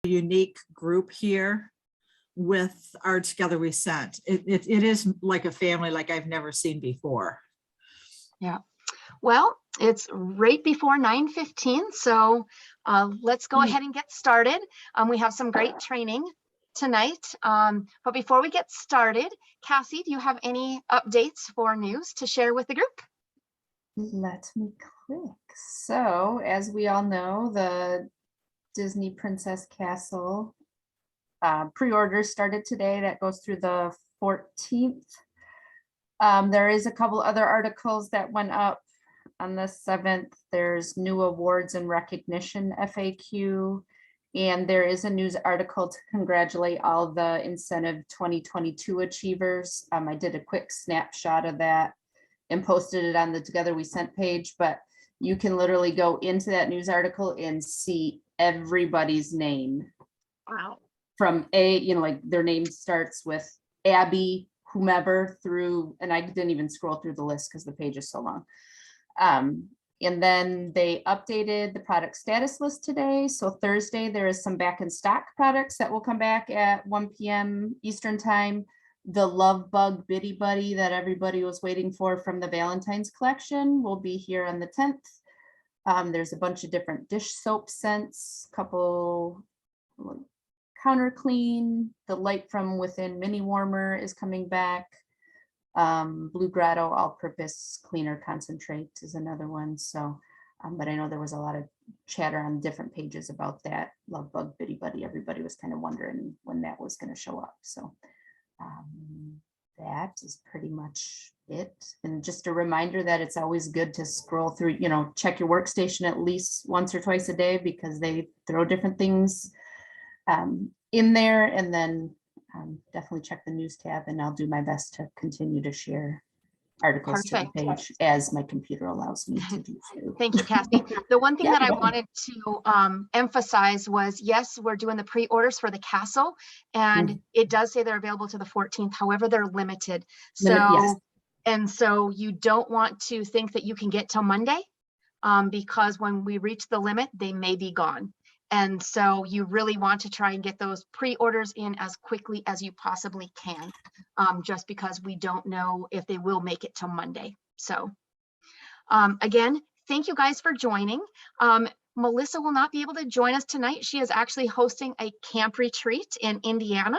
unique group here with our Together We Scent. It is like a family like I've never seen before. Yeah. Well, it's right before 9:15, so let's go ahead and get started. We have some great training tonight, but before we get started, Cassie, do you have any updates for news to share with the group? Let me click. So, as we all know, the Disney Princess Castle pre-order started today. That goes through the 14th. There is a couple other articles that went up on the 7th. There's new awards and recognition FAQ, and there is a news article to congratulate all the incentive 2022 achievers. I did a quick snapshot of that and posted it on the Together We Scent page, but you can literally go into that news article and see everybody's name. Wow. From like their name starts with Abby, whomever, through, and I didn't even scroll through the list because the page is so long. And then they updated the product status list today. So Thursday, there is some back in stock products that will come back at 1 p.m. Eastern time. The Love Bug Bitty Buddy that everybody was waiting for from the Valentine's collection will be here on the 10th. There's a bunch of different dish soap scents, couple counter clean, the Light from Within mini warmer is coming back. Blue Grotto all-purpose cleaner concentrate is another one. So, but I know there was a lot of chatter on different pages about that Love Bug Bitty Buddy. Everybody was kind of wondering when that was going to show up. So that is pretty much it. And just a reminder that it's always good to scroll through, check your workstation at least once or twice a day, because they throw different things in there. And then definitely check the news tab, and I'll do my best to continue to share articles to the page as my computer allows me to do so. Thank you, Cassie. The one thing that I wanted to emphasize was, yes, we're doing the pre-orders for the castle, and it does say they're available to the 14th. However, they're limited. So, yes. And so you don't want to think that you can get till Monday, because when we reach the limit, they may be gone. And so you really want to try and get those pre-orders in as quickly as you possibly can, just because we don't know if they will make it till Monday. So again, thank you guys for joining. Melissa will not be able to join us tonight. She is actually hosting a camp retreat in Indiana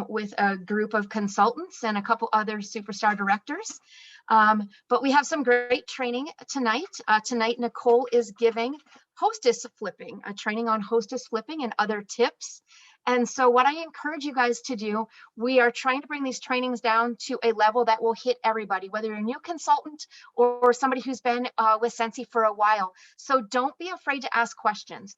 with a group of consultants and a couple other superstar directors. But we have some great training tonight. Tonight, Nicole is giving hostess flipping, a training on hostess flipping and other tips. And so what I encourage you guys to do, we are trying to bring these trainings down to a level that will hit everybody, whether you're a new consultant or somebody who's been with Scentsy for a while. So don't be afraid to ask questions.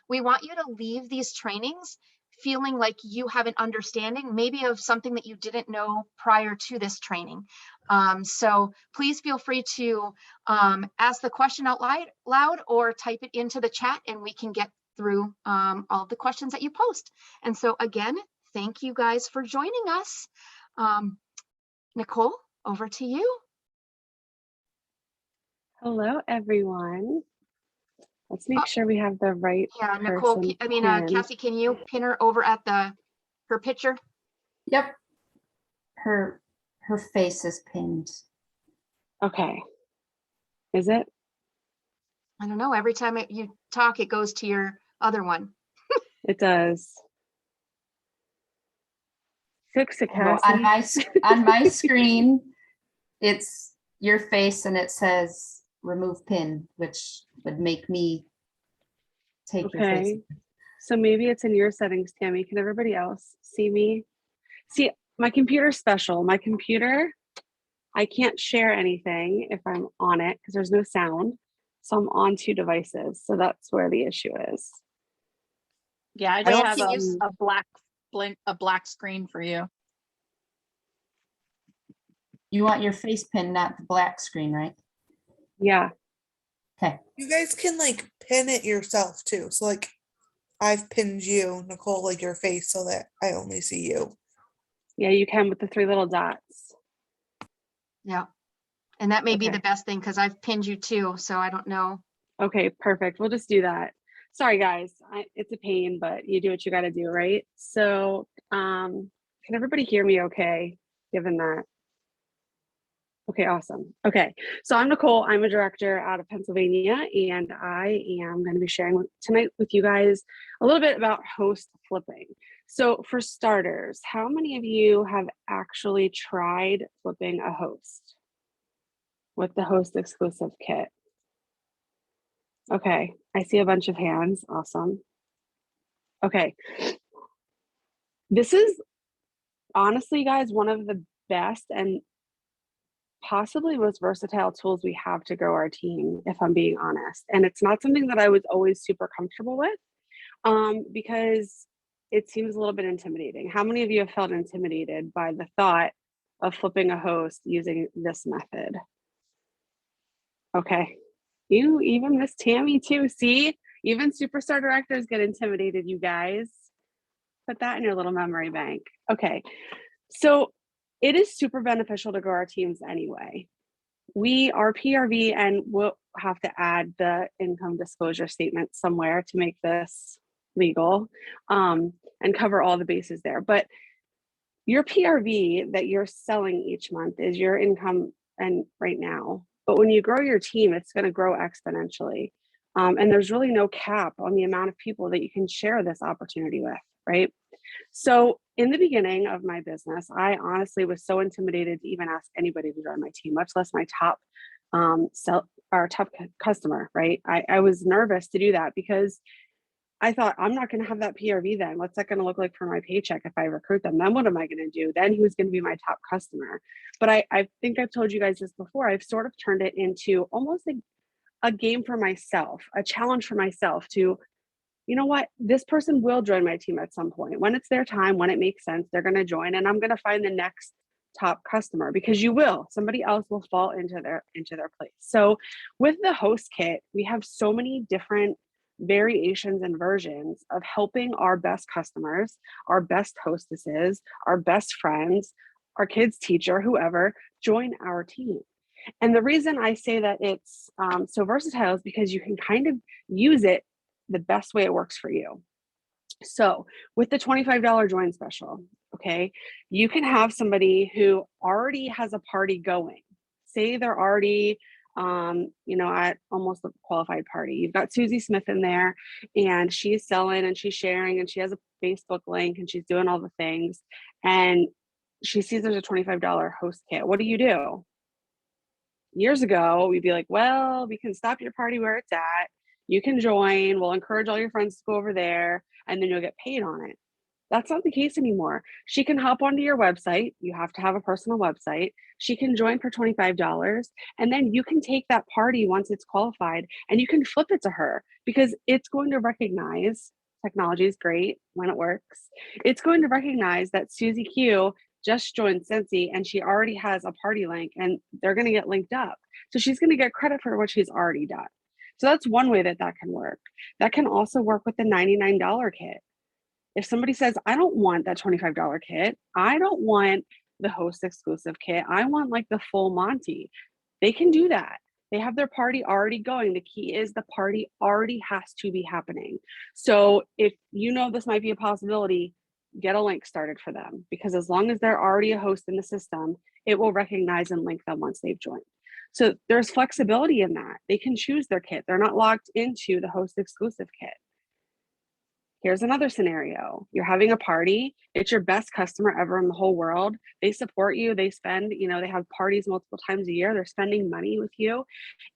We want you to leave these trainings feeling like you have an understanding maybe of something that you didn't know prior to this training. So please feel free to ask the question out loud or type it into the chat, and we can get through all of the questions that you post. And so again, thank you guys for joining us. Nicole, over to you. Hello, everyone. Let's make sure we have the right Nicole, person. Cassie, can you pin her over at her picture? Yep. Her face is pinned. Okay. Is it? I don't know. Every time you talk, it goes to your other one. It does. Fix it, Cassie. On my screen, it's your face and it says remove pin, which would make me take your face. So maybe it's in your settings, Tammy. Can everybody else see me? See, my computer's special. My computer, I can't share anything if I'm on it because there's no sound. So I'm on 2 devices. So that's where the issue is. Yeah, I just have a black screen for you. You want your face pin, not the black screen, right? Yeah. Okay. You guys can like pin it yourself too. So like I've pinned you, Nicole, like your face so that I only see you. Yeah, you can with the 3 little dots. Yeah. And that may be the best thing because I've pinned you too. So I don't know. Okay, perfect. We'll just do that. Sorry, guys. It's a pain, but you do what you got to do, right? So can everybody hear me okay, given that? Okay, awesome. Okay, so I'm Nicole. I'm a director out of Pennsylvania, and I am going to be sharing tonight with you guys a little bit about host flipping. So for starters, how many of you have actually tried flipping a host with the host exclusive kit? Okay, I see a bunch of hands. Awesome. Okay. This is honestly, guys, one of the best and possibly most versatile tools we have to grow our team, if I'm being honest. And it's not something that I was always super comfortable with because it seems a little bit intimidating. How many of you have felt intimidated by the thought of flipping a host using this method? Okay. You, even Miss Tammy too. See, even superstar directors get intimidated, you guys. Put that in your little memory bank. Okay. So it is super beneficial to grow our teams anyway. We are PRV and we'll have to add the income disclosure statement somewhere to make this legal and cover all the bases there. But your PRV that you're selling each month is your income and right now. But when you grow your team, it's going to grow exponentially. And there's really no cap on the amount of people that you can share this opportunity with, right? So in the beginning of my business, I honestly was so intimidated to even ask anybody to join my team, much less my top top customer, right? I was nervous to do that because I thought, I'm not going to have that PRV then. What's that going to look like for my paycheck if I recruit them? Then what am I going to do? Then who's going to be my top customer? But I think I've told you guys this before. I've sort of turned it into almost like a game for myself, a challenge for myself to, you know what, this person will join my team at some point. When it's their time, when it makes sense, they're going to join and I'm going to find the next top customer because you will. Somebody else will fall into their place. So with the host kit, we have so many different variations and versions of helping our best customers, our best hostesses, our best friends, our kids' teacher, whoever, join our team. And the reason I say that it's so versatile is because you can kind of use it the best way it works for you. So with the $25 join special, okay, you can have somebody who already has a party going. Say they're already at almost a qualified party. You've got Susie Smith in there and she's selling and she's sharing and she has a Facebook link and she's doing all the things. And she sees there's a $25 host kit. What do? Years ago, we'd be like, well, we can stop your party where it's at. You can join. We'll encourage all your friends to go over there and then you'll get paid on it. That's not the case anymore. She can hop onto your website. You have to have a personal website. She can join for $25 and then you can take that party once it's qualified and you can flip it to her because it's going to recognize, technology is great when it works. It's going to recognize that Susie Q just joined Scentsy and she already has a party link and they're going to get linked up. So she's going to get credit for what she's already done. So that's one way that can work. That can also work with the $99 kit. If somebody says, I don't want that $25 kit, I don't want the host exclusive kit, I want like the full Monty, they can do that. They have their party already going. The key is the party already has to be happening. So if you know this might be a possibility, get a link started for them because as long as they're already a host in the system, it will recognize and link them once they've joined. So there's flexibility in that. They can choose their kit. They're not locked into the host exclusive kit. Here's another scenario. You're having a party. It's your best customer ever in the whole world. They support you. They spend, they have parties multiple times a year. They're spending money with you.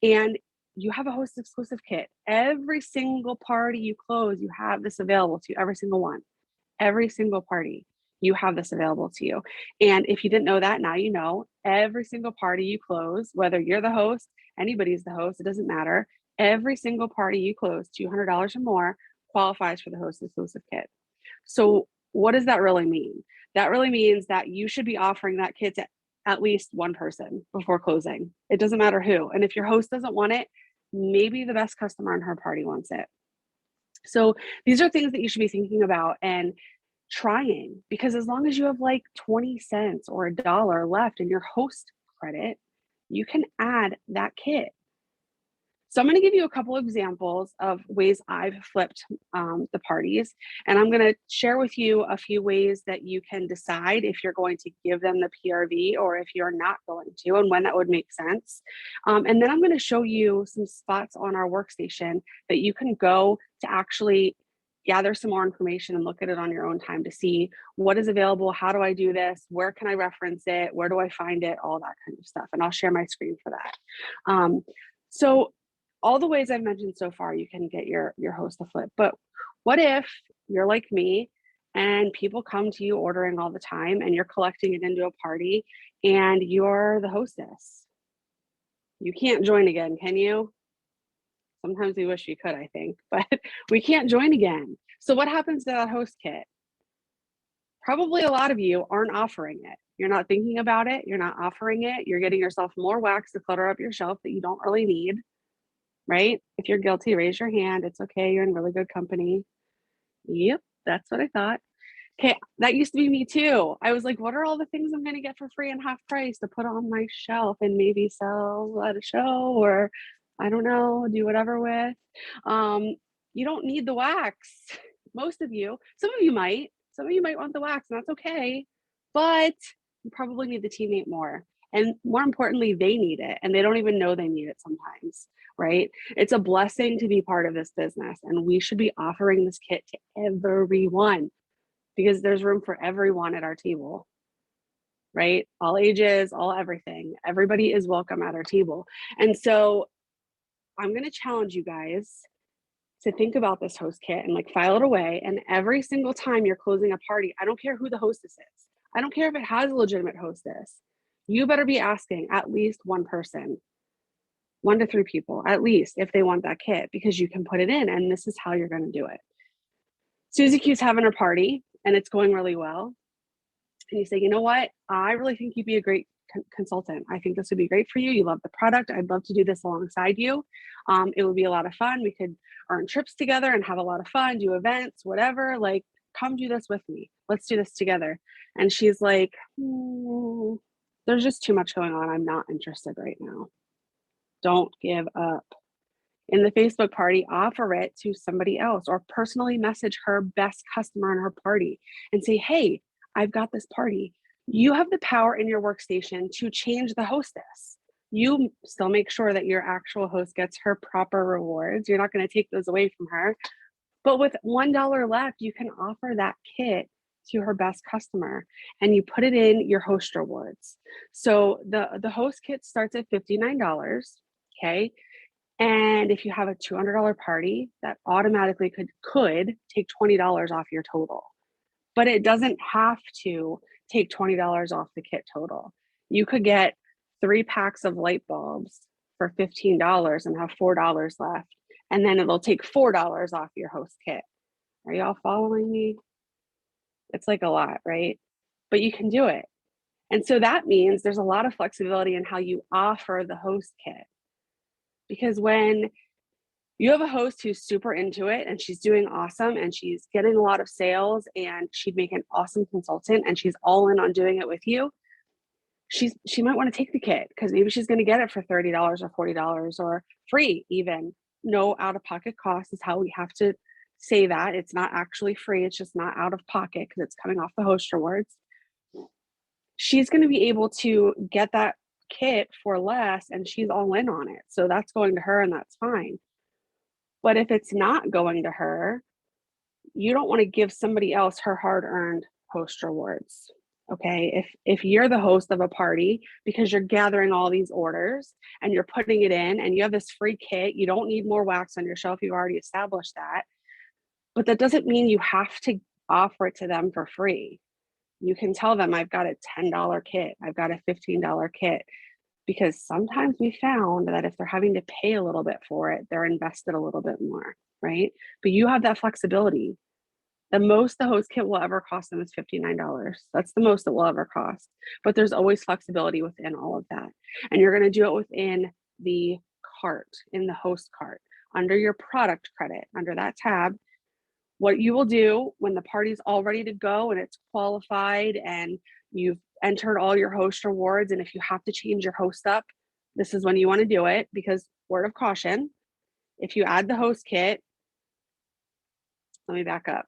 And you have a host exclusive kit. Every single party you close, you have this available to you, every single one. Every single party, you have this available to you. And if you didn't know that, now you know. Every single party you close, whether you're the host, anybody's the host, it doesn't matter. Every single party you close, $200 or more, qualifies for the host exclusive kit. So what does that really mean? That really means that you should be offering that kit to at least one person before closing. It doesn't matter who. And if your host doesn't want it, maybe the best customer in her party wants it. So these are things that you should be thinking about and trying, because as long as you have like 20 cents or $1 left in your host credit, you can add that kit. So I'm going to give you a couple examples of ways I've flipped the parties, and I'm going to share with you a few ways that you can decide if you're going to give them the PRV or if you're not going to, and when that would make sense. And then I'm going to show you some spots on our workstation that you can go to actually gather some more information and look at it on your own time to see what is available, how do I do this, where can I reference it, where do I find it, all that kind of stuff. And I'll share my screen for that. So all the ways I've mentioned so far, you can get your host to flip. But what if you're like me and people come to you ordering all the time and you're collecting it into a party and you're the hostess? You can't join again, can you? Sometimes we wish we could, I think, but we can't join again. So what happens to that host kit? Probably a lot of you aren't offering it. You're not thinking about it. You're not offering it. You're getting yourself more wax to clutter up your shelf that you don't really need, right? If you're guilty, raise your hand. It's okay. You're in really good company. Yep, that's what I thought. Okay, that used to be me too. I was like, what are all the things I'm going to get for free and half price to put on my shelf and maybe sell at a show, or I don't know, do whatever with. You don't need the wax. Most of you, some of you might want the wax, and that's okay, but you probably need the teammate more. And more importantly, they need it and they don't even know they need it sometimes, right? It's a blessing to be part of this business, and we should be offering this kit to everyone because there's room for everyone at our table, right? All ages, all everything. Everybody is welcome at our table. And so I'm going to challenge you guys to think about this host kit and like file it away. And every single time you're closing a party, I don't care who the hostess is. I don't care if it has a legitimate hostess. You better be asking at least one person, 1 to 3 people, at least, if they want that kit, because you can put it in and this is how you're going to do it. Susie Q's having her party and it's going really well. And you say, you know what? I really think you'd be a great consultant. I think this would be great for you. You love the product. I'd love to do this alongside you. It would be a lot of fun. We could earn trips together and have a lot of fun, do events, whatever. Like, come do this with me. Let's do this together. And she's like, there's just too much going on. I'm not interested right now. Don't give up. In the Facebook party, offer it to somebody else or personally message her best customer in her party and say, hey, I've got this party. You have the power in your workstation to change the hostess. You still make sure that your actual host gets her proper rewards. You're not going to take those away from her. But with $1 left, you can offer that kit to her best customer and you put it in your host rewards. So the host kit starts at $59, okay? And if you have a $200 party, that automatically could take $20 off your total. But it doesn't have to take $20 off the kit total. You could get 3 packs of light bulbs for $15 and have $4 left. And then it'll take $4 off your host kit. Are y'all following me? It's like a lot, right? But you can do it. And so that means there's a lot of flexibility in how you offer the host kit. Because when you have a host who's super into it and she's doing awesome and she's getting a lot of sales and she'd make an awesome consultant and she's all in on doing it with you, she might want to take the kit because maybe she's going to get it for $30 or $40 or free even. No out-of-pocket cost is how we have to say that. It's not actually free. It's just not out of pocket because it's coming off the host rewards. She's going to be able to get that kit for less and she's all in on it. So that's going to her and that's fine. But if it's not going to her, you don't want to give somebody else her hard-earned host rewards. Okay, if you're the host of a party because you're gathering all these orders and you're putting it in and you have this free kit, you don't need more wax on your shelf, you've already established that. But that doesn't mean you have to offer it to them for free. You can tell them, I've got a $10 kit, I've got a $15 kit, because sometimes we found that if they're having to pay a little bit for it, they're invested a little bit more, right? But you have that flexibility. The most the host kit will ever cost them is $59. That's the most it will ever cost. But there's always flexibility within all of that. And you're going to do it within the cart, in the host cart, under your product credit, under that tab. What you will do when the party's all ready to go and it's qualified and you've entered all your host rewards, and if you have to change your host up, this is when you want to do it, because word of caution, If you add the host kit, let me back up.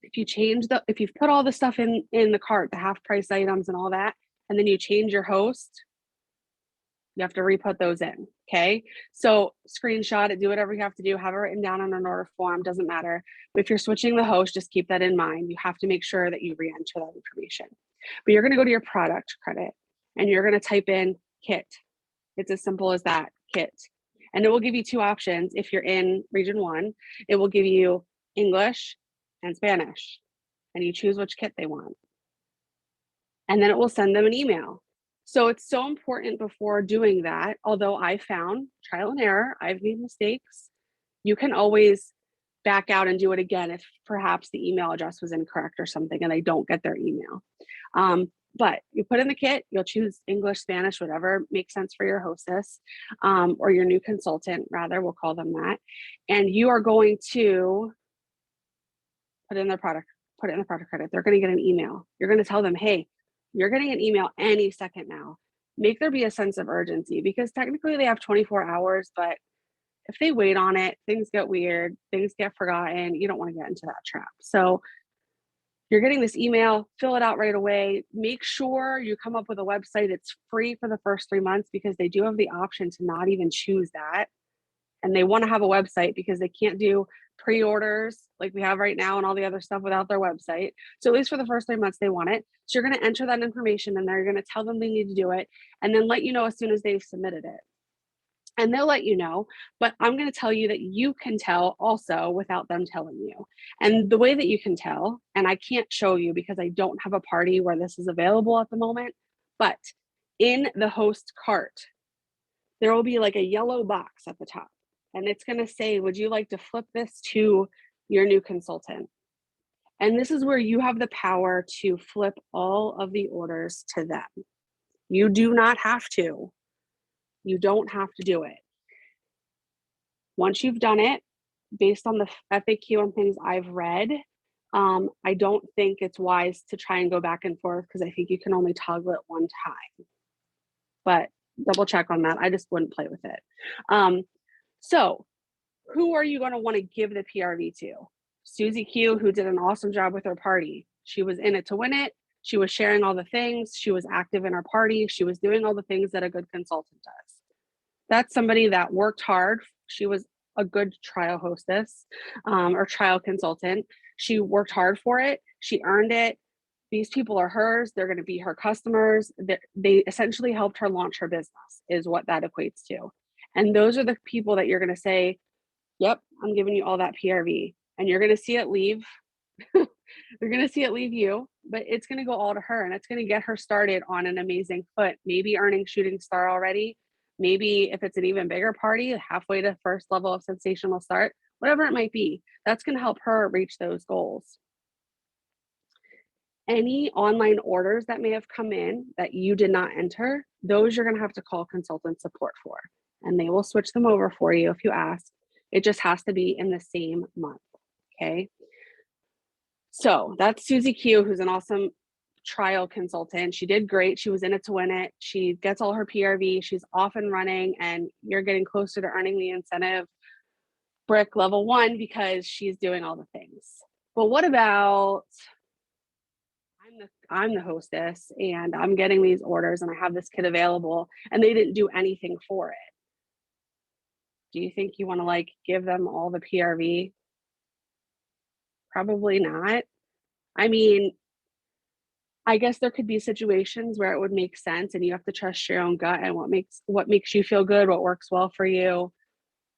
If you've put all the stuff in the cart, the half price items and all that, and then you change your host, you have to re-put those in, okay? So screenshot it, do whatever you have to do, have it written down on an order form, doesn't matter. But if you're switching the host, just keep that in mind. You have to make sure that you re-enter that information. But you're gonna go to your product credit and you're gonna type in kit. It's as simple as that, kit. And it will give you two options. If you're in region 1, it will give you English and Spanish, and you choose which kit they want. And then it will send them an email. So it's so important before doing that, although I found trial and error, I've made mistakes, you can always back out and do it again if perhaps the email address was incorrect or something and they don't get their email. But you put in the kit, you'll choose English, Spanish, whatever makes sense for your hostess, or your new consultant, rather, we'll call them that. And you are going to put in the product credit. They're going to get an email. You're going to tell them, hey, you're getting an email any second now. Make there be a sense of urgency, because technically they have 24 hours, but if they wait on it, things get weird, things get forgotten. You don't want to get into that trap. So you're getting this email, fill it out right away. Make sure you come up with a website. It's free for the first 3 months, because they do have the option to not even choose that. And they want to have a website because they can't do pre-orders like we have right now and all the other stuff without their website. So at least for the first 3 months, they want it. So you're going to enter that information in there. You're going to tell them they need to do it, and then let you know as soon as they've submitted it. And they'll let you know, but I'm going to tell you that you can tell also without them telling you. And the way that you can tell, and I can't show you because I don't have a party where this is available at the moment, but in the host cart, there will be like a yellow box at the top, and it's going to say, would you like to flip this to your new consultant? And this is where you have the power to flip all of the orders to them. You do not have to. You don't have to do it. Once you've done it, based on the FAQ and things I've read, I don't think it's wise to try and go back and forth, because I think you can only toggle it one time. But double check on that. I just wouldn't play with it. So who are you going to want to give the PRV to? Susie Q, who did an awesome job with her party. She was in it to win it. She was sharing all the things. She was active in her party. She was doing all the things that a good consultant does. That's somebody that worked hard. She was a good trial hostess, or trial consultant. She worked hard for it. She earned it. These people are hers. They're going to be her customers. They essentially helped her launch her business, is what that equates to. And those are the people that you're going to say, yep, I'm giving you all that PRV. And you're going to see it leave. You're going to see it leave you, but it's going to go all to her, and it's going to get her started on an amazing foot, maybe earning shooting star already. Maybe if it's an even bigger party, halfway to first level of sensational start, whatever it might be, that's going to help her reach those goals. Any online orders that may have come in that you did not enter, those you're going to have to call consultant support for, and they will switch them over for you if you ask. It just has to be in the same month, okay? So that's Susie Q, who's an awesome trial consultant. She did great. She was in it to win it. She gets all her PRV. She's off and running, and you're getting closer to earning the incentive brick level 1 because she's doing all the things. But what about, I'm the hostess and I'm getting these orders and I have this kit available and they didn't do anything for it. Do you think you want to like give them all the PRV? Probably not. I mean, I guess there could be situations where it would make sense, and you have to trust your own gut and what makes you feel good, what works well for you,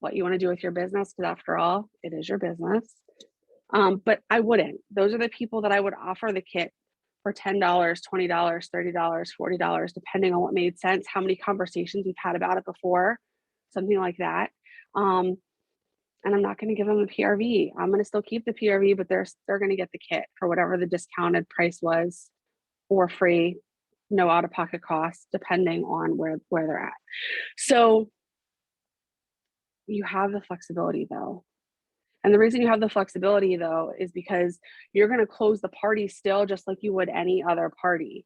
what you want to do with your business, because after all, it is your business. But I wouldn't. Those are the people that I would offer the kit for $10, $20, $30, $40, depending on what made sense, how many conversations we've had about it before, something like that. And I'm not going to give them a PRV. I'm going to still keep the PRV, but they're going to get the kit for whatever the discounted price was, or free, no out-of-pocket costs, depending on where they're at. So you have the flexibility though. And the reason you have the flexibility though is because you're going to close the party still just like you would any other party.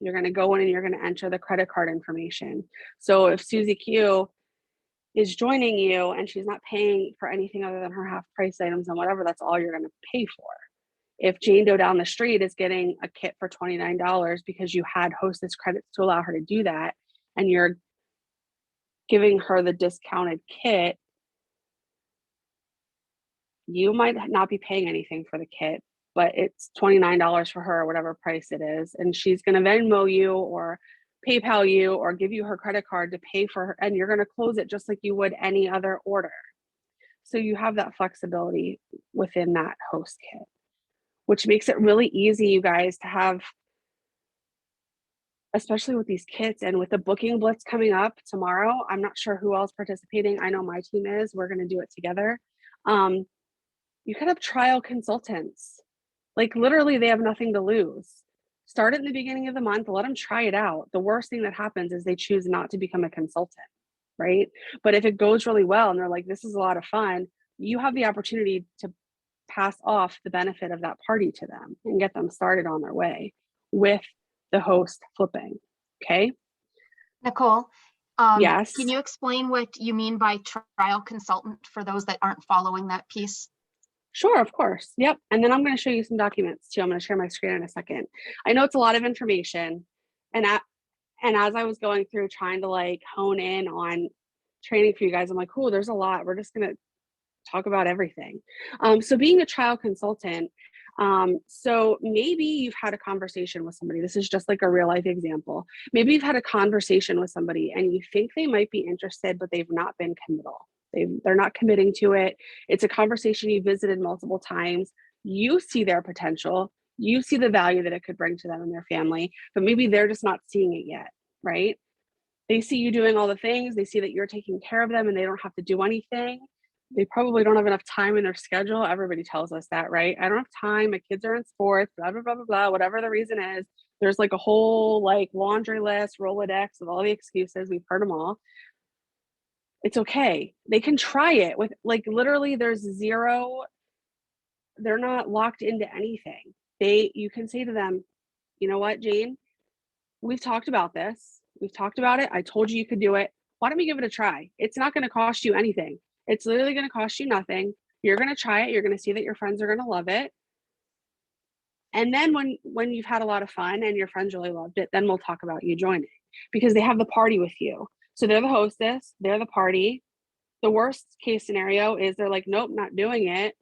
You're going to go in and you're going to enter the credit card information. So if Susie Q is joining you and she's not paying for anything other than her half price items and whatever, that's all you're going to pay for. If Jane Doe down the street is getting a kit for $29 because you had hostess credits to allow her to do that, and you're giving her the discounted kit, you might not be paying anything for the kit, but it's $29 for her, whatever price it is. And she's going to Venmo you or PayPal you or give you her credit card to pay for her. And you're going to close it just like you would any other order. So you have that flexibility within that host kit, which makes it really easy, you guys, to have, especially with these kits and with the booking blitz coming up tomorrow. I'm not sure who else participating. I know my team is. We're going to do it together. You could have trial consultants. Like literally they have nothing to lose. Start it in the beginning of the month, let them try it out. The worst thing that happens is they choose not to become a consultant, right? But if it goes really well and they're like, this is a lot of fun, you have the opportunity to pass off the benefit of that party to them and get them started on their way with the host flipping. Okay. Nicole, Yes. can you explain what you mean by trial consultant for those that aren't following that piece? Sure, of course. Yep. And then I'm going to show you some documents too. I'm going to share my screen in a second. I know it's a lot of information. And as I was going through trying to like hone in on training for you guys, I'm like, cool, there's a lot. We're just going to talk about everything. So being a trial consultant, so maybe you've had a conversation with somebody. This is just like a real life example. Maybe you've had a conversation with somebody and you think they might be interested, but they've not been committal. They're not committing to it. It's a conversation you visited multiple times. You see their potential. You see the value that it could bring to them and their family, but maybe they're just not seeing it yet, right? They see you doing all the things. They see that you're taking care of them and they don't have to do anything. They probably don't have enough time in their schedule. Everybody tells us that, right? I don't have time. My kids are in sports, blah, blah, blah, blah, blah, whatever the reason is. There's like a whole like laundry list, Rolodex of all the excuses. We've heard them all. It's okay. They can try it with like literally there's zero, they're not locked into anything. You can say to them, you know what, Jane, we've talked about this. We've talked about it. I told you you could do it. Why don't we give it a try? It's not going to cost you anything. It's literally going to cost you nothing. You're going to try it. You're going to see that your friends are going to love it. And then when you've had a lot of fun and your friends really loved it, then we'll talk about you joining because they have the party with you. So they're the hostess, they're the party. The worst case scenario is they're like, nope, not doing it.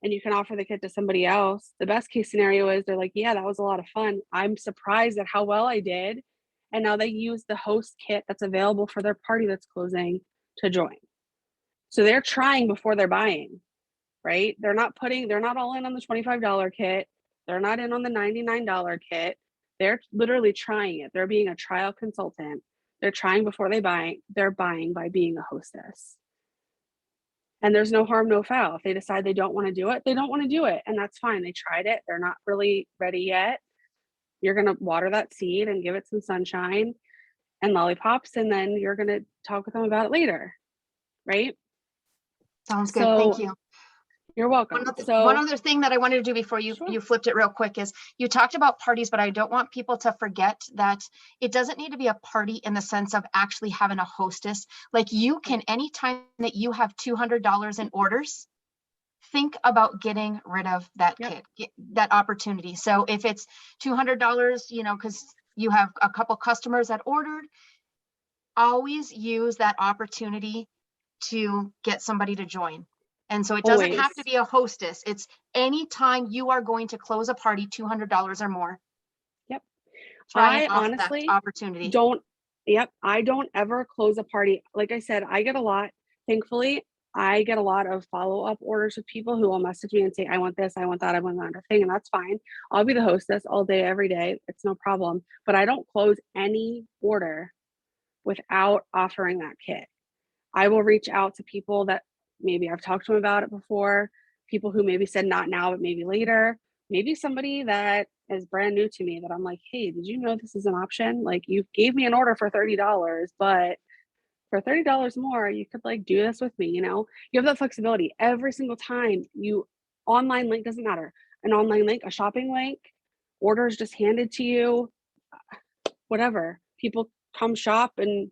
And you can offer the kit to somebody else. The best case scenario is they're like, yeah, that was a lot of fun. I'm surprised at how well I did. And now they use the host kit that's available for their party that's closing to join. So they're trying before they're buying, right? They're not all in on the $25 kit. They're not in on the $99 kit. They're literally trying it. They're being a trial consultant. They're trying before they buy. They're buying by being a hostess. And there's no harm, no foul. If they decide they don't want to do it, they don't want to do it. And that's fine. They tried it. They're not really ready yet. You're going to water that seed and give it some sunshine and lollipops. And then you're going to talk with them about it later. Right? Sounds good. Thank you. You're welcome. One other thing that I wanted to do before you flipped it real quick is you talked about parties, but I don't want people to forget that it doesn't need to be a party in the sense of actually having a hostess. Like you can, anytime that you have $200 in orders, think about getting rid of that kit, that opportunity. So if it's $200, because you have a couple customers that ordered, always use that opportunity to get somebody to join. And so it doesn't have to be a hostess. It's anytime you are going to close a party, $200 or more. Yep. I honestly opportunity. I don't ever close a party. Like I said, I get a lot, thankfully, I get a lot of follow-up orders with people who will message me and say, I want this, I want that, I want that other thing. And that's fine. I'll be the hostess all day, every day. It's no problem. But I don't close any order without offering that kit. I will reach out to people that maybe I've talked to them about it before, people who maybe said not now, but maybe later, maybe somebody that is brand new to me that I'm like, hey, did you know this is an option? Like you gave me an order for $30, but for $30 more, you could like do this with me, you have that flexibility every single time. Online link doesn't matter. An online link, a shopping link, orders just handed to you, whatever. People come shop and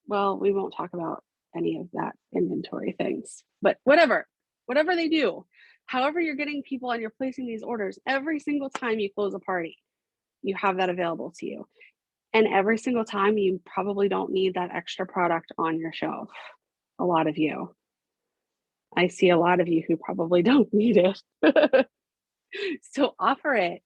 well, we won't talk about any of that inventory things, but whatever they do, however you're getting people and you're placing these orders, every single time you close a party, you have that available to you. And every single time you probably don't need that extra product on your shelf. A lot of you. I see a lot of you who probably don't need it. So offer it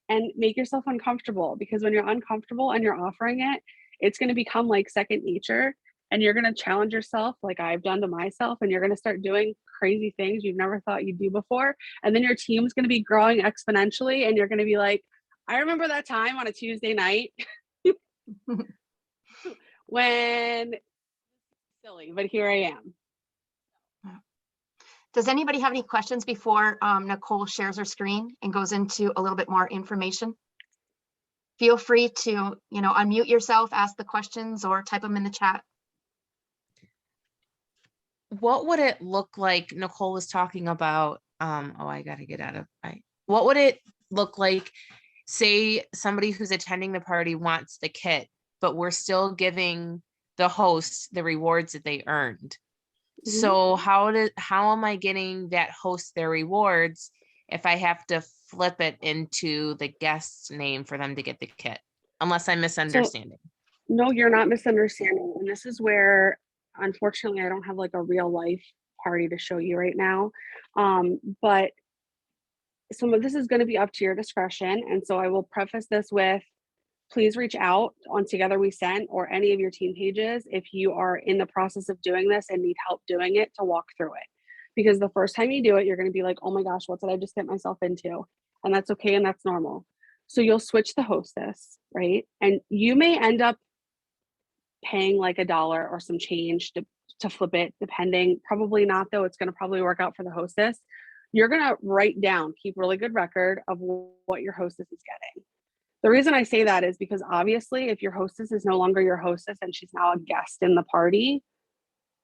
and make yourself uncomfortable, because when you're uncomfortable and you're offering it, it's going to become like second nature, and you're going to challenge yourself like I've done to myself, and you're going to start doing crazy things you've never thought you'd do before. And then your team's going to be growing exponentially, and you're going to be like, I remember that time on a Tuesday night when silly, but here I am. Does anybody have any questions before Nicole shares her screen and goes into a little bit more information? Feel free to, unmute yourself, ask the questions, or type them in the chat. What would it look like? Nicole was talking about, I got to get out of, what would it look like? Say somebody who's attending the party wants the kit, but we're still giving the host the rewards that they earned. So how am I getting that host their rewards if I have to flip it into the guest's name for them to get the kit? Unless I'm misunderstanding. No, you're not misunderstanding. And this is where, unfortunately, I don't have like a real life party to show you right now. But some of this is going to be up to your discretion. And so I will preface this with, please reach out on Together We Scent or any of your team pages if you are in the process of doing this and need help doing it, to walk through it. Because the first time you do it, you're going to be like, oh my gosh, what did I just get myself into? And that's okay. And that's normal. So you'll switch the hostess, right? And you may end up paying like $1 or some change to flip it, depending. Probably not, though. It's going to probably work out for the hostess. You're going to write down, keep really good record of what your hostess is getting. The reason I say that is because obviously if your hostess is no longer your hostess and she's now a guest in the party,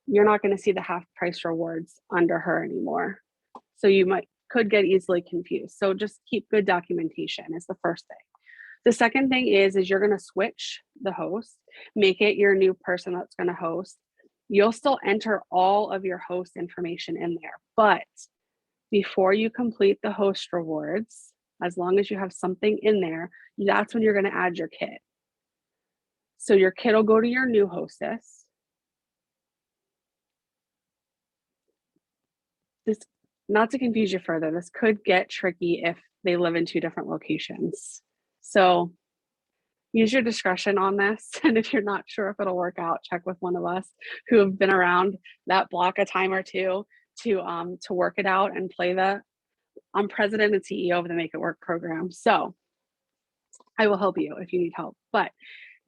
you're not going to see the half price rewards under her anymore. So you could get easily confused. So just keep good documentation is the first thing. The second thing is you're going to switch the host, make it your new person that's going to host. You'll still enter all of your host information in there, but before you complete the host rewards, as long as you have something in there, that's when you're going to add your kit. So your kit will go to your new hostess. This, not to confuse you further, this could get tricky if they live in 2 different locations. So use your discretion on this. And if you're not sure if it'll work out, check with one of us who have been around that block a time or two to work it out and play the. I'm president and CEO of the Make It Work program. So I will help you if you need help, but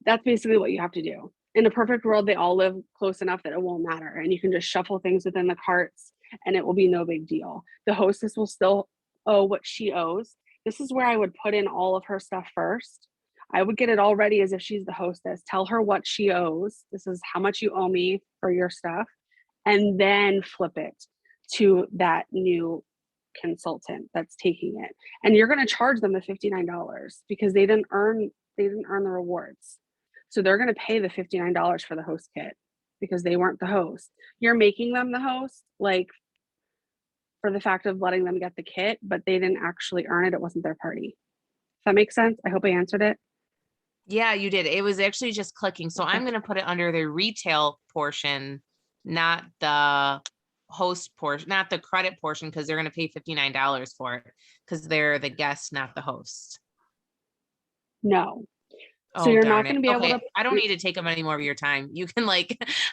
that's basically what you have to do. In a perfect world, they all live close enough that it won't matter. And you can just shuffle things within the carts and it will be no big deal. The hostess will still owe what she owes. This is where I would put in all of her stuff first. I would get it all ready as if she's the hostess. Tell her what she owes. This is how much you owe me for your stuff. And then flip it to that new consultant that's taking it. And you're going to charge them the $59 because they didn't earn the rewards. So they're going to pay the $59 for the host kit because they weren't the host. You're making them the host, like for the fact of letting them get the kit, but they didn't actually earn it. It wasn't their party. Does that make sense? I hope I answered it. Yeah, you did. It was actually just clicking. So I'm going to put it under the retail portion, not the host portion, not the credit portion, because they're going to pay $59 for it because they're the guest, not the host. No. Oh, so you're darn not going to be okay. able to. I don't need to take up any more of your time. You can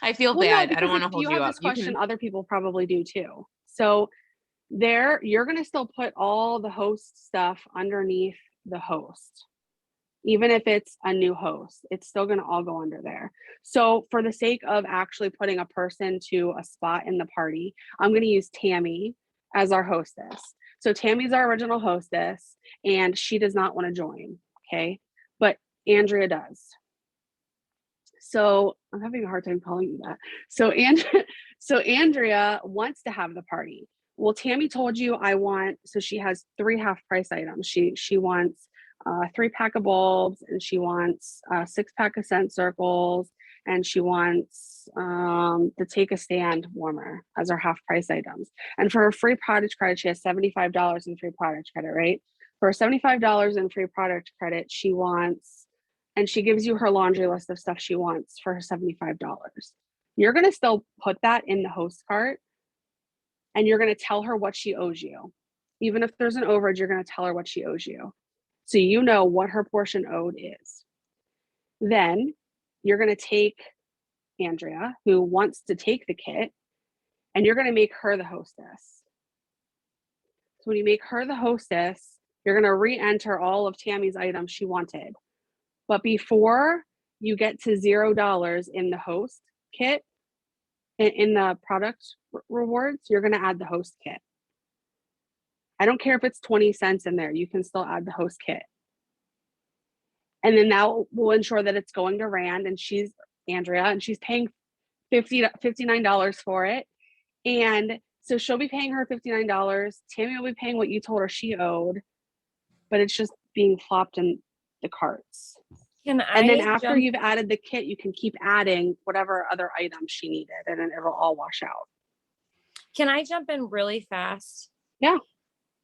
I feel Well, bad. no, I don't want to hold you you have up. this question, other people probably do too. So you're going to still put all the host stuff underneath the host. Even if it's a new host, it's still going to all go under there. So for the sake of actually putting a person to a spot in the party, I'm going to use Tammy as our hostess. So Tammy's our original hostess and she does not want to join. Okay. But Andrea does. So I'm having a hard time calling you that. So Andrea wants to have the party. Well, Tammy told you so she has 3 half price items. She wants 3-pack of bulbs and she wants a 6-pack of scent circles and she wants the Take a Stand warmer as our half price items. And for her free product credit, she has $75 in free product credit, right? For $75 in free product credit, she wants, and she gives you her laundry list of stuff she wants for her $75. You're going to still put that in the host cart, and you're going to tell her what she owes you. Even if there's an overage, you're going to tell her what she owes you. So you know what her portion owed is. Then you're going to take Andrea, who wants to take the kit, and you're going to make her the hostess. So when you make her the hostess, you're going to re-enter all of Tammy's items she wanted. But before you get to $0 in the host kit, in the product rewards, you're going to add the host kit. I don't care if it's 20 cents in there, you can still add the host kit. And then that will ensure that it's going to Rand, and she's Andrea, and she's paying $59 for it. And so she'll be paying her $59. Tammy will be paying what you told her she owed, but it's just being plopped in the carts. Can And then I after jump- you've added the kit, you can keep adding whatever other items she needed, and then it'll all wash out. Can I jump in really fast? Yeah.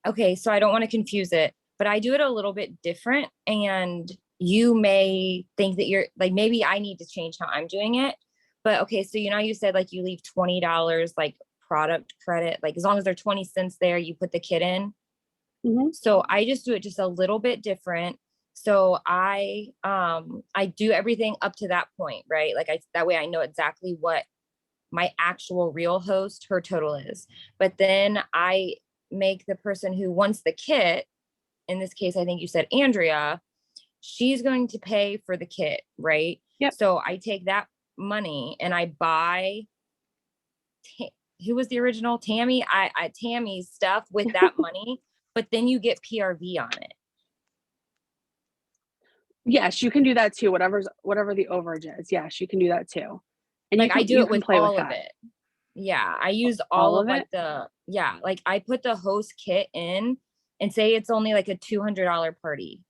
Okay, so I don't want to confuse it, but I do it a little bit different, and you may think that you're like, maybe I need to change how I'm doing it. But okay, so you said like you leave $20 like product credit, like as long as they're 20 cents there, you put the kit in. Mm-hmm. So I just do it just a little bit different. So I do everything up to that point, right? Like that way I know exactly what my actual real host, her total is. But then I make the person who wants the kit, in this case, I think you said Andrea, she's going to pay for the kit, right? Yep. So I take that money and I buy, who was the original? Tammy? Tammy's stuff with that money, but then you get PRV on it. Yes, you can do that too. Whatever the overage is. Yes, you can do that too. And Like I do you it can with play all with of that. it. Yeah, I use All all of of like it? like I put the host kit in and say it's only like a $200 party.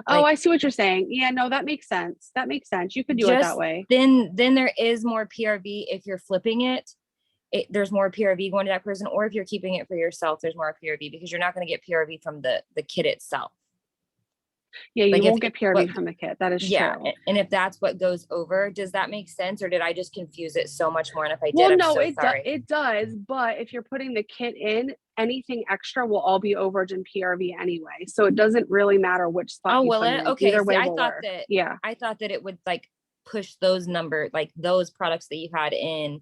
Oh, Like, I see what you're saying. Yeah, no, that makes sense. That makes sense. You could do it that just way. then there is more PRV if you're flipping it. There's more PRV going to that person, or if you're keeping it for yourself, there's more PRV because you're not going to get PRV from the kit itself. Yeah, you Like won't get PRV from the kit. That is Yeah, true. and if that's what goes over, does that make sense, or did I just confuse it so much more? And if I did, Well, I'm no, so sorry. it does. But if you're putting the kit in, anything extra will all be overage and PRV anyway. So it doesn't really matter which spot Oh, you will put it? in. Okay. Either See, way I will thought work. that Yeah. I thought that it would like push those like those products that you had in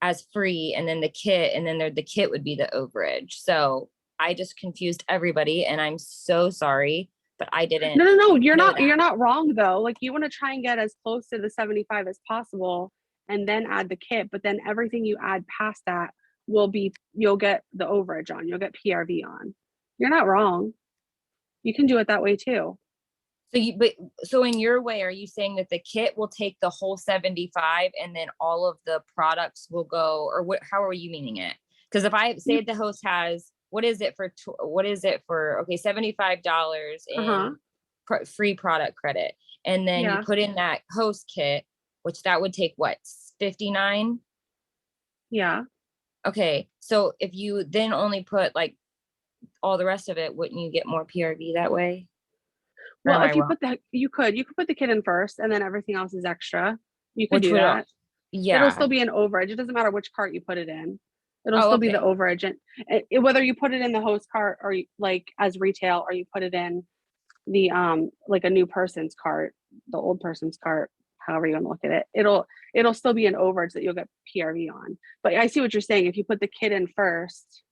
as free, and then the kit, and then the kit would be the overage. So I just confused everybody, and I'm so sorry, but I didn't. No, you're know not. that. You're not wrong though. Like you want to try and get as close to the 75 as possible, and then add the kit. But then everything you add past that you'll get the overage on. You'll get PRV on. You're not wrong. You can do it that way too. So in your way, are you saying that the kit will take the whole 75 and then all of the products will go, or what, how are you meaning it? Because if I say the host has, what is it for, okay, $75 in free product credit. And then you put in that host kit, which that would take what, 59? Yeah. Okay. So if you then only put like all the rest of it, wouldn't you get more PRV that way? Well, if you you could put the kit in first, and then everything else is extra. You could do that. Yeah. It'll still be an overage. It doesn't matter which cart you put it in. It'll Oh, still be okay. the overage, and whether you put it in the host cart or like as retail, or you put it in the like a new person's cart, the old person's cart, however you want to look at it, it'll still be an overage that you'll get PRV on. But I see what you're saying. If you put the kit in first,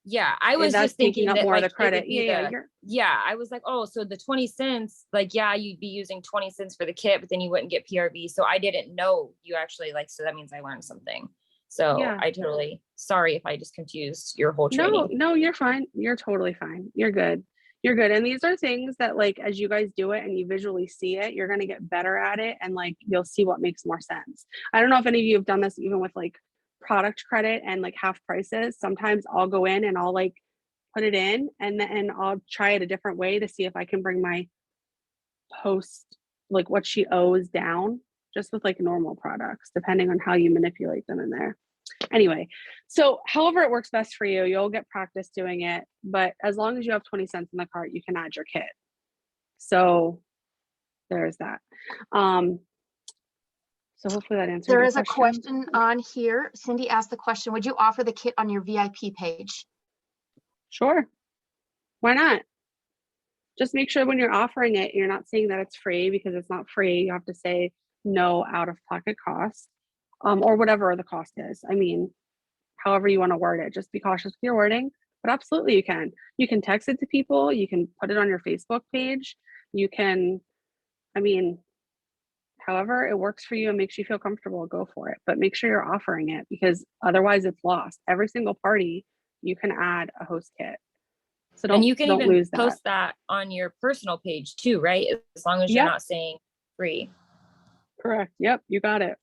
yeah, I was that's just thinking taking up that more like of the credit. I was like, oh, so the 20 cents, like, yeah, you'd be using 20 cents for the kit, but then you wouldn't get PRV. So I didn't know you actually like, so that means I learned something. So Yeah. I totally, sorry if I just confused your whole training. No, you're fine. You're totally fine. You're good. You're good. And these are things that like, as you guys do it and you visually see it, you're going to get better at it. And like, you'll see what makes more sense. I don't know if any of you have done this even with like product credit and like half prices. Sometimes I'll go in and I'll like put it in, and then I'll try it a different way to see if I can bring my host, like what she owes, down. just with like normal products, depending on how you manipulate them in there. Anyway, so however it works best for you, you'll get practice doing it. But as long as you have 20 cents in the cart, you can add your kit. So there's that. So hopefully that answers There your is a question on here. Cindy asked the question, would you offer the kit on your VIP page? Sure. Why not? Just make sure when you're offering it, you're not saying that it's free, because it's not free. You have to say no out-of-pocket cost, or whatever the cost is. I mean, however you want to word it, just be cautious with your wording, but absolutely you can. You can text it to people. You can put it on your Facebook page. You can, I mean, however it works for you and makes you feel comfortable, go for it. But make sure you're offering it, because otherwise it's lost. Every single party, you can add a host kit. So And you can don't even lose that. post that on your personal page too, right? As long as you're Yep. not saying free. Correct. Yep. You got it.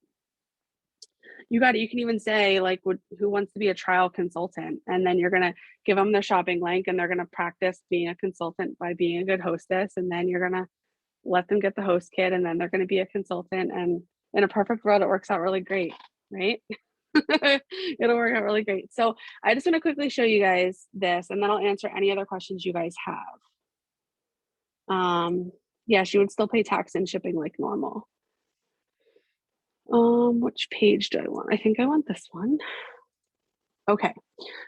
You got it. You can even say like, who wants to be a trial consultant? And then you're going to give them the shopping link, and they're going to practice being a consultant by being a good hostess. And then you're going to let them get the host kit, and then they're going to be a consultant. And in a perfect world, it works out really great, right? It'll work out really great. So I just want to quickly show you guys this, and then I'll answer any other questions you guys have. Yes, you would still pay tax and shipping like normal. Which page do I want? I think I want this one. Okay,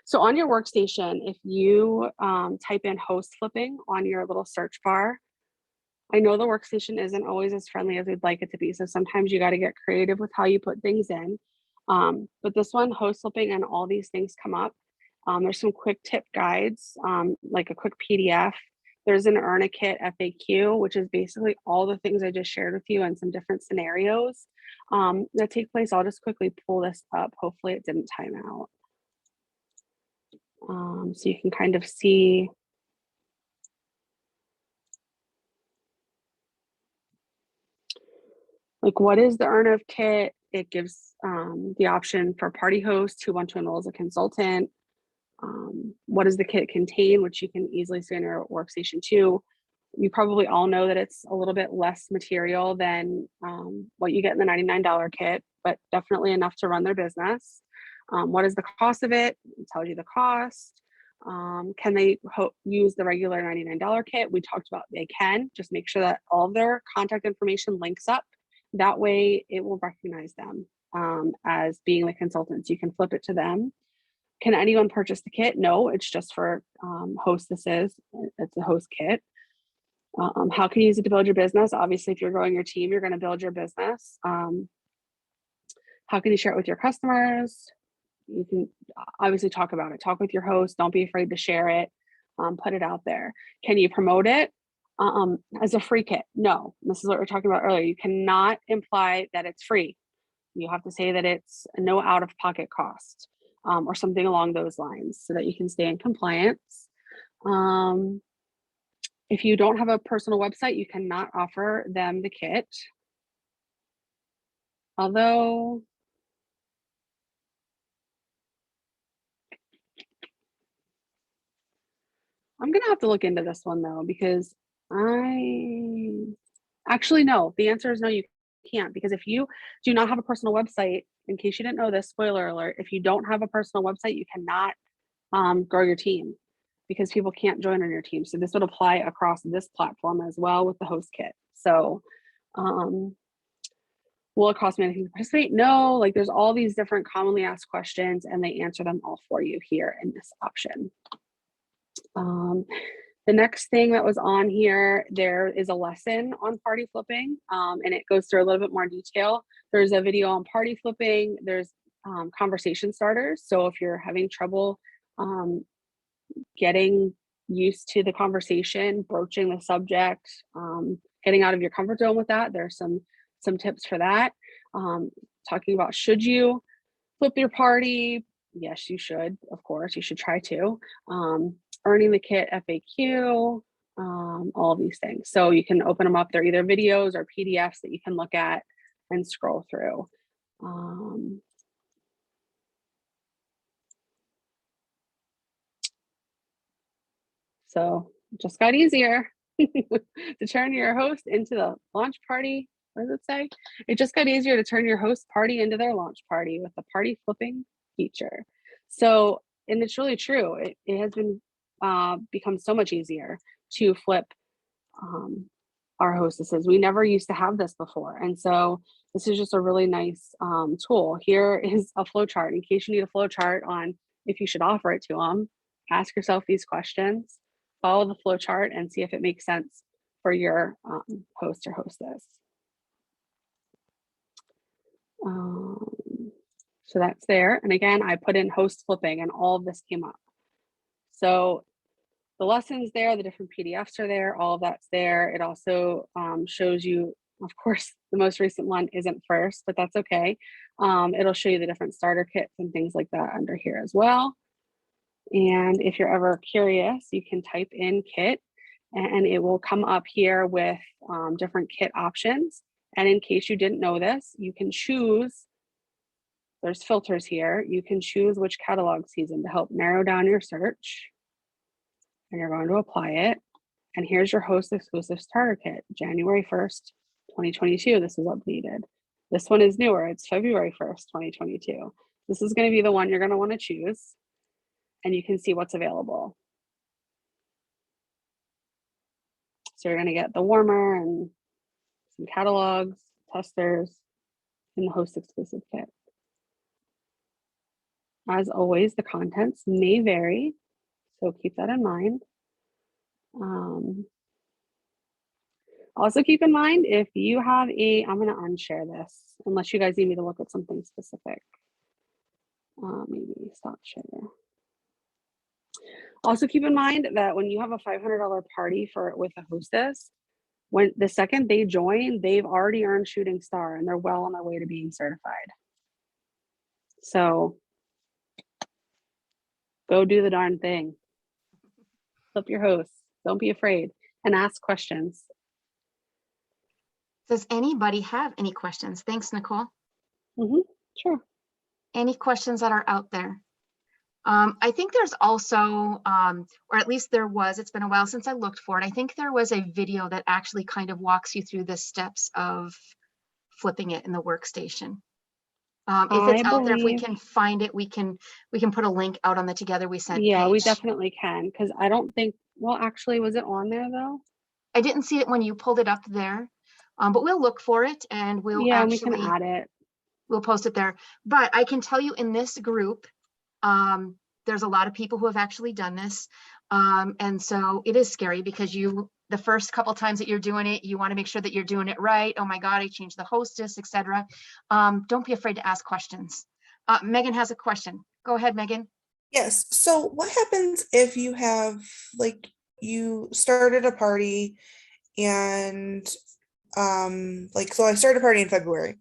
so on your workstation, if you type in host flipping on your little search bar, I know the workstation isn't always as friendly as we'd like it to be. So sometimes you got to get creative with how you put things in. But this one, host flipping, and all these things come up. There's some quick tip guides, like a quick PDF. There's an Earn a Kit FAQ, which is basically all the things I just shared with you and some different scenarios that take place. I'll just quickly pull this up. Hopefully it didn't time out. So you can kind of see. Like, what is the Earn a Kit? It gives the option for party hosts who want to enroll as a consultant. What does the kit contain, which you can easily see on your workstation too. You probably all know that it's a little bit less material than what you get in the $99 kit, but definitely enough to run their business. What is the cost of it? It tells you the cost. Can they use the regular $99 kit? We talked about they can. Just make sure that all of their contact information links up. That way it will recognize them as being the consultants. You can flip it to them. Can anyone purchase the kit? No, it's just for hostesses. It's a host kit. How can you use it to build your business? Obviously, if you're growing your team, you're going to build your business. How can you share it with your customers? You can obviously talk about it. Talk with your host. Don't be afraid to share it. Put it out there. Can you promote it as a free kit? No, this is what we were talking about earlier. You cannot imply that it's free. You have to say that it's no out-of-pocket cost or something along those lines so that you can stay in compliance. If you don't have a personal website, you cannot offer them the kit. Although, I'm gonna have to look into this one though, because actually, no, the answer is no, you can't, because if you do not have a personal website, in case you didn't know this, spoiler alert, if you don't have a personal website, you cannot grow your team, because people can't join on your team. So this would apply across this platform as well with the host kit. So will it cost me anything to participate? No, like there's all these different commonly asked questions, and they answer them all for you here in this option. The next thing that was on here, there is a lesson on party flipping, and it goes through a little bit more detail. There's a video on party flipping. There's conversation starters. So if you're having trouble getting used to the conversation, broaching the subject, getting out of your comfort zone with that, there's some tips for that. Talking about, should you flip your party? Yes, you should. Of course, you should try to. Earning the kit FAQ, all these things. So you can open them up. They're either videos or PDFs that you can look at and scroll through. So it just got easier to turn your host into the launch party what does it say? It just got easier to turn your host party into their launch party with the party flipping feature. So, and it's really true. It has been become so much easier to flip our hostesses. We never used to have this before. And so this is just a really nice tool. Here is a flow chart in case you need a flow chart on if you should offer it to them. Ask yourself these questions, follow the flow chart, and see if it makes sense for your host or hostess. So that's there. And again, I put in host flipping and all of this came up. So the lessons there, the different PDFs are there, all of that's there. It also shows you, of course, the most recent one isn't first, but that's okay. It'll show you the different starter kits and things like that under here as well. And if you're ever curious, you can type in kit and it will come up here with different kit options. And in case you didn't know this, you can choose, there's filters here. You can choose which catalog season to help narrow down your search. And you're going to apply it. And here's your host exclusive starter kit, January 1st, 2022. This is updated. This one is newer. It's February 1st, 2022. This is going to be the one you're going to want to choose. And you can see what's available. So you're going to get the warmer and some catalogs, testers, and the host exclusive kit. As always, the contents may vary, so keep that in mind. Also keep in mind if you have I'm going to unshare this unless you guys need me to look at something specific. Maybe stop share. Also keep in mind that when you have a $500 party with a hostess, when the second they join, they've already earned shooting star and they're well on their way to being certified. So go do the darn thing. Flip your hosts. Don't be afraid and ask questions. Does anybody have any questions? Thanks, Nicole. Sure. Any questions that are out there? I think there's also, or at least there was, it's been a while since I looked for it. I think there was a video that actually kind of walks you through the steps of flipping it in the workstation. If it's out there, if we can find it, we can put a link out on the Together We Sent Yeah, page. we definitely can, because I don't think, well, actually, was it on there though? I didn't see it when you pulled it up there, but we'll look for it and we'll we actually can add it. We'll post it there. But I can tell you in this group, there's a lot of people who have actually done this. And so it is scary because the first couple times that you're doing it, you want to make sure that you're doing it right. Oh my God, I changed the hostess, etc. Don't be afraid to ask questions. Megan has a question. Go ahead, Megan. Yes. So what happens if you have, like, you started a party and so I started a party in February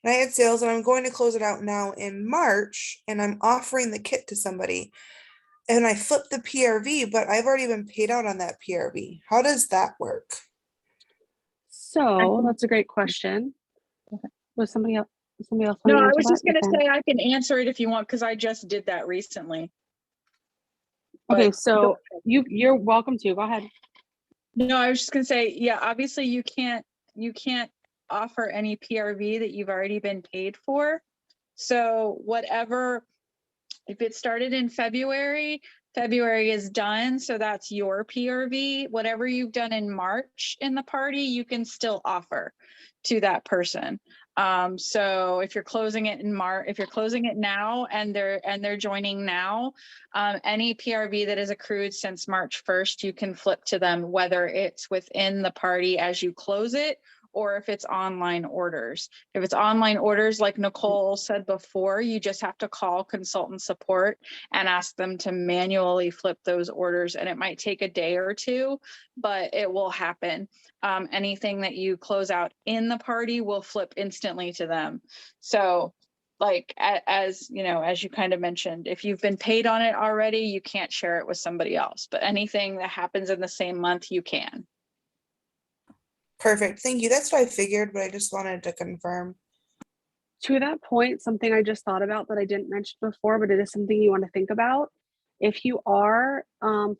and I had sales and I'm going to close it out now in March and I'm offering the kit to somebody and I flip the PRV, but I've already been paid out on that PRV. How does that work? So that's a great question. Was somebody else? No, I was just going to say I can answer it if you want, because I just did that recently. Okay, so you're welcome to. Go ahead. No, I was just going to say, yeah, obviously you can't offer any PRV that you've already been paid for. So whatever, if it started in February is done. So that's your PRV. Whatever you've done in March in the party, you can still offer to that person. So if you're closing it in March, if you're closing it now and they're joining now, any PRV that is accrued since March 1st, you can flip to them, whether it's within the party as you close it, or if it's online orders. If it's online orders, like Nicole said before, you just have to call consultant support and ask them to manually flip those orders. And it might take a day or two, but it will happen. Anything that you close out in the party will flip instantly to them. So like, as you know, as you kind of mentioned, if you've been paid on it already, you can't share it with somebody else, but anything that happens in the same month, you can. Perfect. Thank you. That's what I figured, but I just wanted to confirm. To that point, something I just thought about that I didn't mention before, but it is something you want to think about. If you are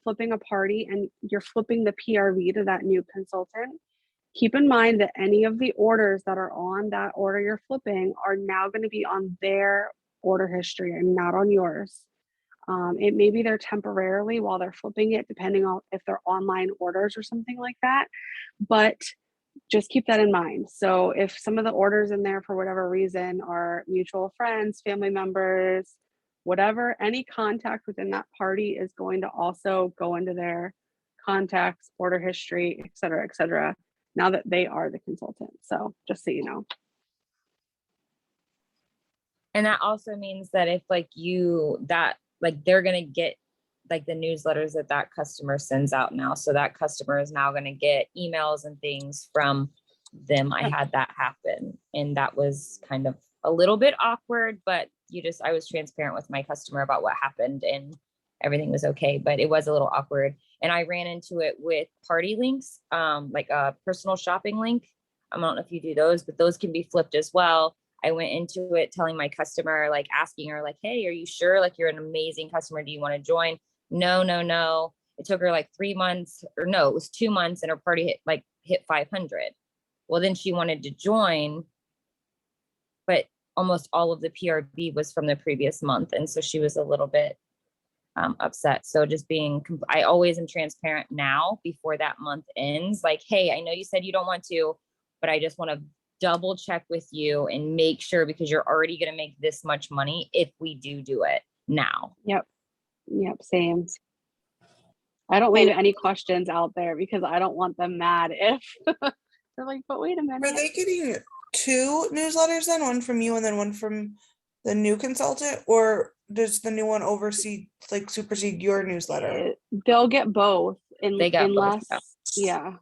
flipping a party and you're flipping the PRV to that new consultant, keep in mind that any of the orders that are on that order you're flipping are now going to be on their order history and not on yours. It may be there temporarily while they're flipping it, depending on if they're online orders or something like that. But just keep that in mind. So if some of the orders in there for whatever reason are mutual friends, family members, whatever, any contact within that party is going to also go into their contacts, order history, et cetera, now that they are the consultant. So just so you know. And that also means that if like they're going to get like the newsletters that customer sends out now. So that customer is now going to get emails and things from them. I had that happen, and that was kind of a little bit awkward, but I was transparent with my customer about what happened and everything was okay, but it was a little awkward. And I ran into it with party links, like a personal shopping link. I don't know if you do those, but those can be flipped as well. I went into it telling my customer, like asking her like, hey, are you sure? Like, you're an amazing customer. Do you want to join? No. It took her like 3 months, or no, it was 2 months, and her party hit 500. Well, then she wanted to join, but almost all of the PRB was from the previous month. And so she was a little bit upset. So just I always am transparent now before that month ends. Like, hey, I know you said you don't want to, but I just want to double check with you and make sure, because you're already going to make this much money if we do it now. Yep, same. I don't leave any questions out there because I don't want them mad if they're like, but wait a minute. Are they getting 2 newsletters then? One from you and then one from the new consultant? Or does the new one supersede your newsletter? They'll get both They got unless, both,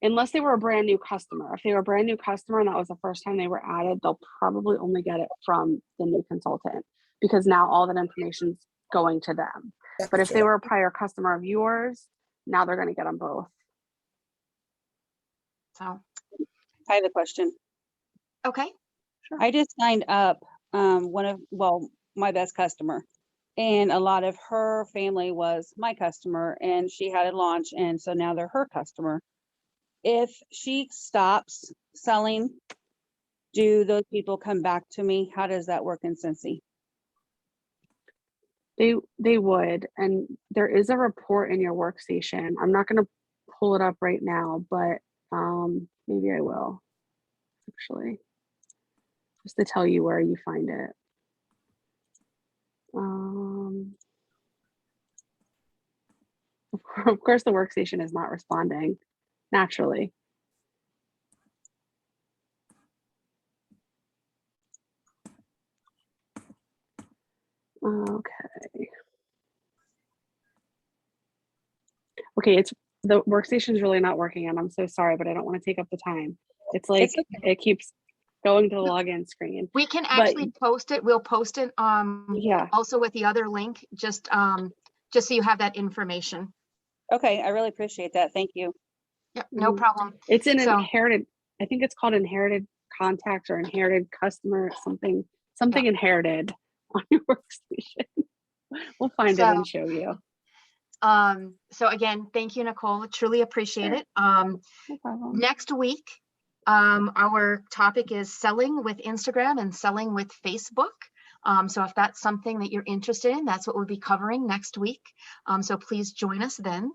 unless they were a brand new customer. If they were a brand new customer and that was the first time they were added, they'll probably only get it from the new consultant, because now all that information's going to them. But if they were a prior customer of yours, now they're going to get them both. So, I have a question. okay. Sure. I just signed up my best customer, and a lot of her family was my customer, and she had a launch, and so now they're her customer. If she stops selling, do those people come back to me? How does that work in Scentsy? They would, and there is a report in your workstation. I'm not going to pull it up right now, but maybe I will, actually, just to tell you where you find it. Of course, the workstation is not responding naturally. Okay, the workstation is really not working, and I'm so sorry, but I don't want to take up the time. It's like it keeps going to the login screen. We can actually post it. We'll post it yeah, also with the other link, just so you have that information. Okay, I really appreciate that. Thank you. Yeah, no problem. It's an inherited, I think it's called inherited contacts or inherited customer, something inherited on your workstation. We'll find it and show you. So again, thank you, Nicole. Truly appreciate it. No problem. Next week, our topic is selling with Instagram and selling with Facebook. So if that's something that you're interested in, that's what we'll be covering next week. So please join us then.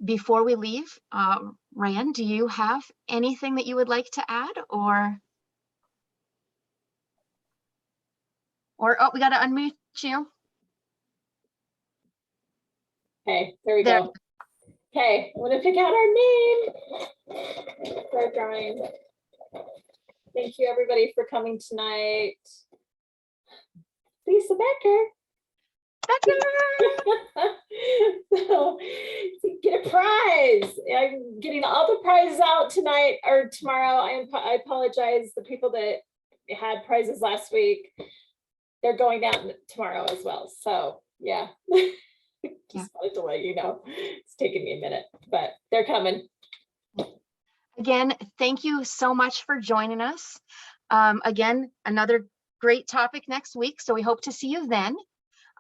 Before we leave, Ryan, do you have anything that you would like to add, or oh, we got to unmute you. Okay, there we go. Okay, I'm gonna pick out our name for our drawing. Thank you everybody for coming tonight. Lisa Becker. So get a prize. I'm getting all the prizes out tonight or tomorrow. I apologize. The people that had prizes last week, they're going down tomorrow as well. So yeah. Just wanted to let you know. It's taking me a minute, but they're coming. Again, thank you so much for joining us. Again, another great topic next week. So we hope to see you then.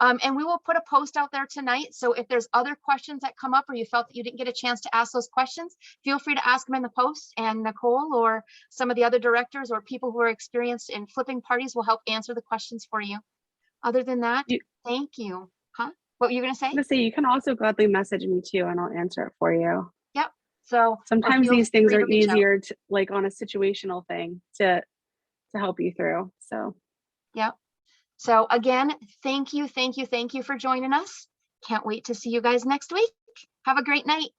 And we will put a post out there tonight. So if there's other questions that come up or you felt that you didn't get a chance to ask those questions, feel free to ask them in the post, and Nicole or some of the other directors or people who are experienced in flipping parties will help answer the questions for you. Other than that, thank you. Huh? What were you going to say? I'm gonna say you can also gladly message me too, and I'll answer it for you. Yep. So Sometimes feel these things free to are reach out. easier to, like, on a situational thing to help you through. So Yep. So again, thank you for joining us. Can't wait to see you guys next week. Have a great night.